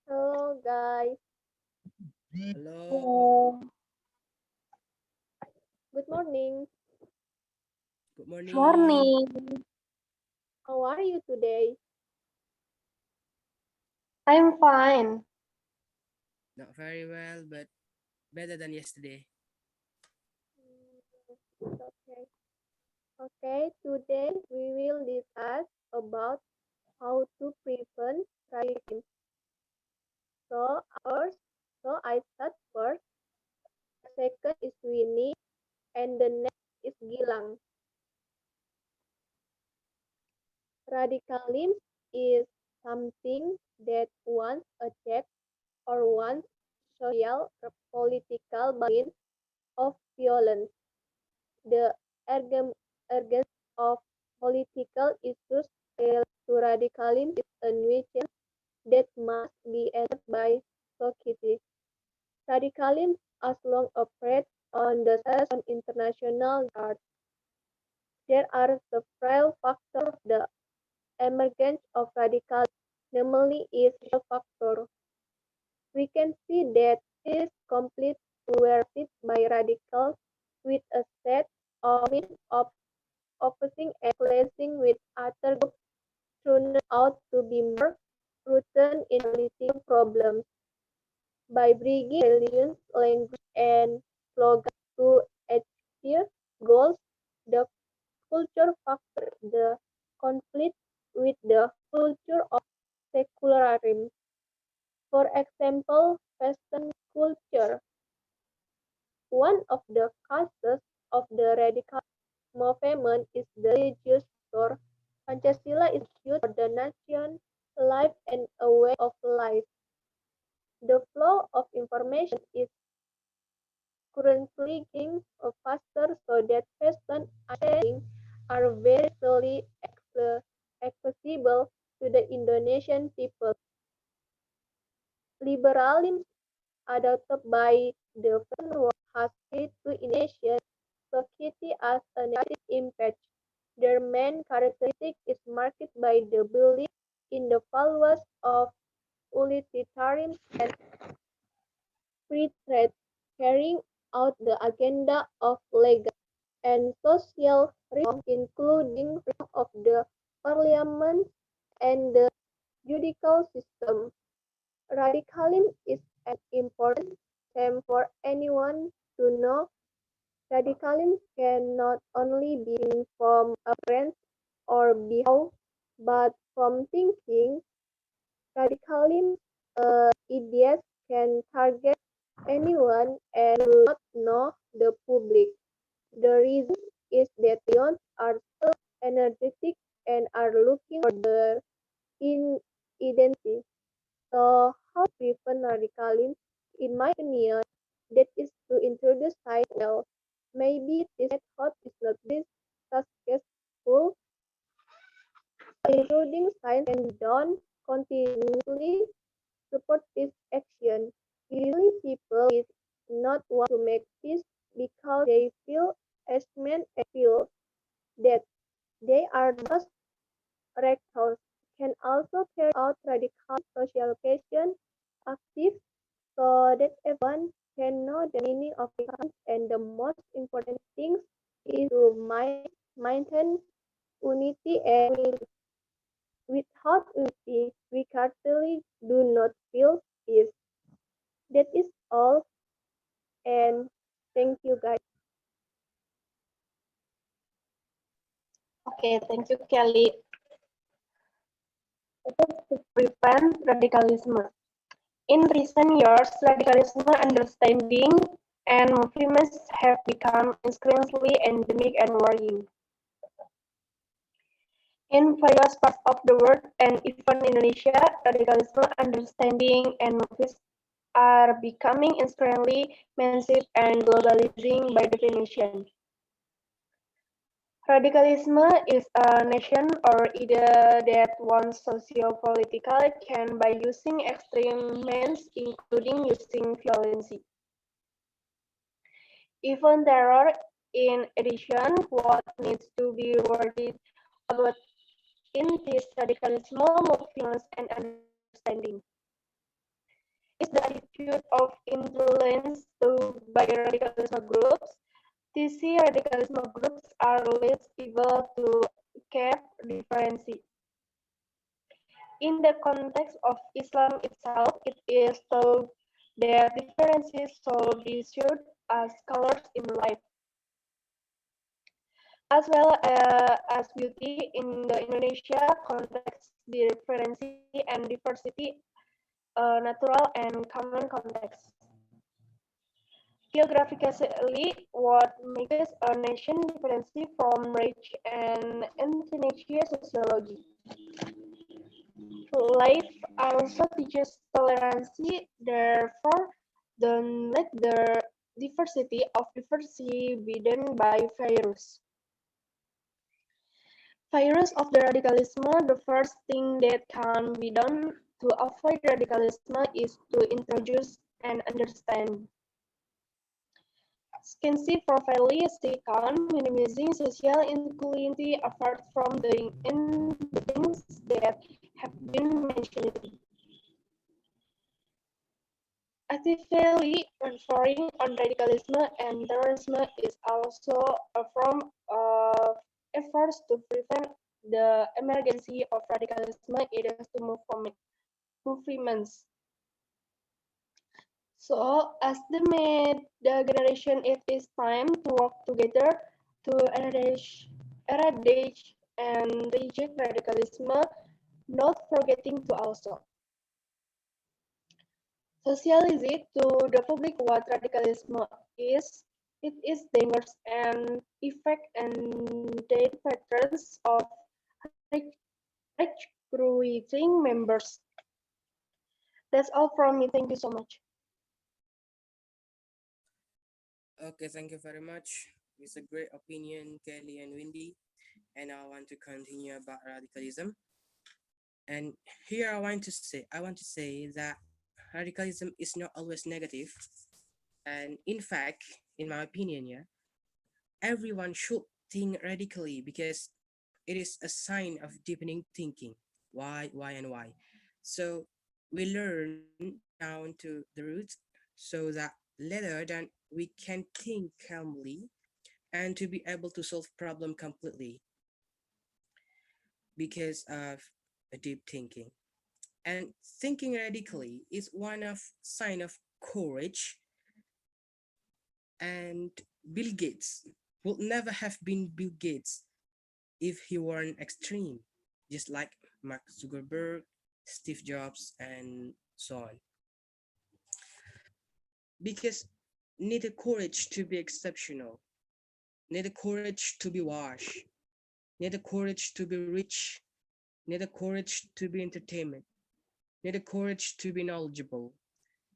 Hello, guys. Hello, Hello, Good morning. good morning. morning. How are you today? I'm fine. Not very well, but better than yesterday. Okay. Okay, today we will discuss about how to prevent radicalism. So, first, so I start first. The second is Winnie, and the next is Gilang. Radicalism is something that once attacked or once social or political means of violence. The urgency of political issues related to radicalism is a nuisance that must be addressed by society. Radicalism has long operated on the surface on international guard. There are several factors of the emergence of radicalism, namely its social factor. We can see that it is complete coercive by radicals with a set of means of opposing and coalescing with other groups turned out to be more rooted in political problems. By bringing religion, language, and slogans to achieve goals, the culture factor the conflict with the culture of secularism. For example, Western culture. One of the causes of the radical movement is the religious factor. Pancasila is used for the nation, life, and a way of life. The flow of information is currently getting faster so that Western understanding are very easily accessible to the Indonesian people. Liberalism adopted by the Western world has created to Indonesian society as a negative impact. Their main characteristic is marked by the belief in the values of utilitarianism and free trade, carrying out the agenda of legal and social reform, including reform of the parliament and the judicial system. Radicalism is an important term for anyone to know. Radicalism can not only be seen from appearance or behavior, but from thinking. Radicalism ideas can target anyone and do not know the public. The reason is that youth are so energetic and are looking for their identity. So, how to prevent radicalism? In my opinion, that is to introduce science well. Maybe this method is not this successful. Including science can be done continuously support this action. Usually people is not want to make peace because they feel ashamed and feel that they are just rectors. Can also carry out radical socialization active so that everyone can know the meaning of radicalism, and the most important thing is to maintain unity and unity. Without unity, we certainly do not feel peace. That is all, and thank you, guys. Okay, thank you, Kelly. To prevent radicalism. In recent years, radicalism understanding and movements have become increasingly endemic and worrying. In various parts of the world and even Indonesia, radicalism understanding and movements are becoming increasingly massive and globalizing by definition. Radicalism is a nation or idea that wants socio-political change by using extreme means, including using violence. Even terror, in addition, what needs to be worried about in this radicalism movements and understanding. is the attitude of intolerance to by radicalism groups. These radicalism groups are less able to keep difference. In the context of Islam itself, it is thought that differences should be viewed as colors in life, as well as beauty in the Indonesia context. Difference and diversity, natural and common context. Geographically, what makes a nation different from rich and international sociology. Life also teaches tolerance, therefore, don't let the diversity of diversity be done by virus. Virus of the radicalism, the first thing that can be done to avoid radicalism is to introduce and understand. Scanty profiling second, minimizing social inequality apart from the things that have been mentioned. Actively referring on radicalism and terrorism is also a form of efforts to prevent the emergence of radicalism against the movements. So, as the generation, it is time to work together to eradicate and reject radicalism, not forgetting to also socialize it to the public what radicalism is. It is dangerous and effect and the patterns of recruiting members. That's all from me. Thank you so much. Okay, thank you very much. It's a great opinion, Kelly and Wendy. And I want to continue about radicalism. And here I want to say that radicalism is not always negative. And in fact, in my opinion, yeah, everyone should think radically because it is a sign of deepening thinking. Why, and why. So we learn down to the roots so that later then we can think calmly and to be able to solve problem completely because of a deep thinking. And thinking radically is one of sign of courage. And Bill Gates would never have been Bill Gates if he weren't extreme, just like Mark Zuckerberg, Steve Jobs, and so on. Because need the courage to be exceptional, need the courage to be washed, need the courage to be rich, need the courage to be entertainment, need the courage to be knowledgeable.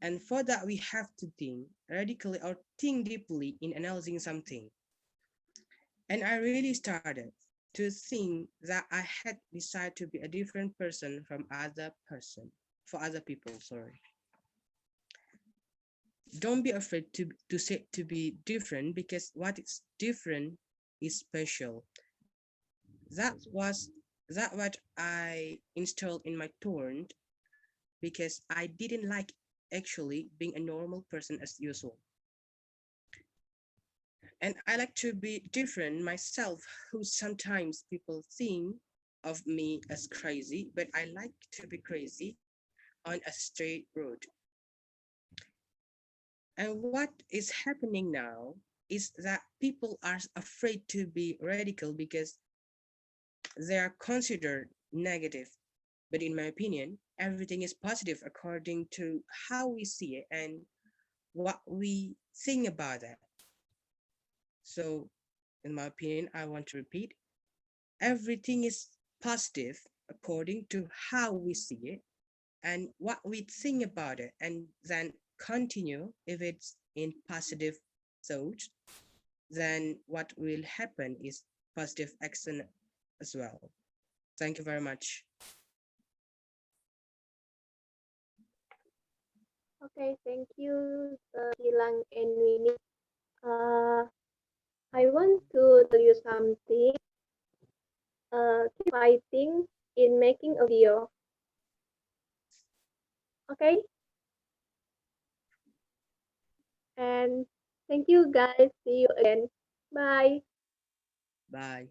And for that, we have to think radically or think deeply in analyzing something. And I really started to think that I had decided to be a different person from other person, for other people, sorry. Don't be afraid to be different because what is different is special. That was that what I installed in my torrent because I didn't like actually being a normal person as usual. And I like to be different myself, who sometimes people think of me as crazy, but I like to be crazy on a straight road. And what is happening now is that people are afraid to be radical because they are considered negative. But in my opinion, everything is positive according to how we see it and what we think about it. So, in my opinion, I want to repeat everything is positive according to how we see it and what we think about it, and then continue if it's in positive thoughts, then what will happen is positive action as well. Thank you very much. Okay, thank you, Gilang and Winnie. Uh, I want to tell you something. Keep fighting in making a video. Okay? And thank you guys. See you again. Bye. Bye.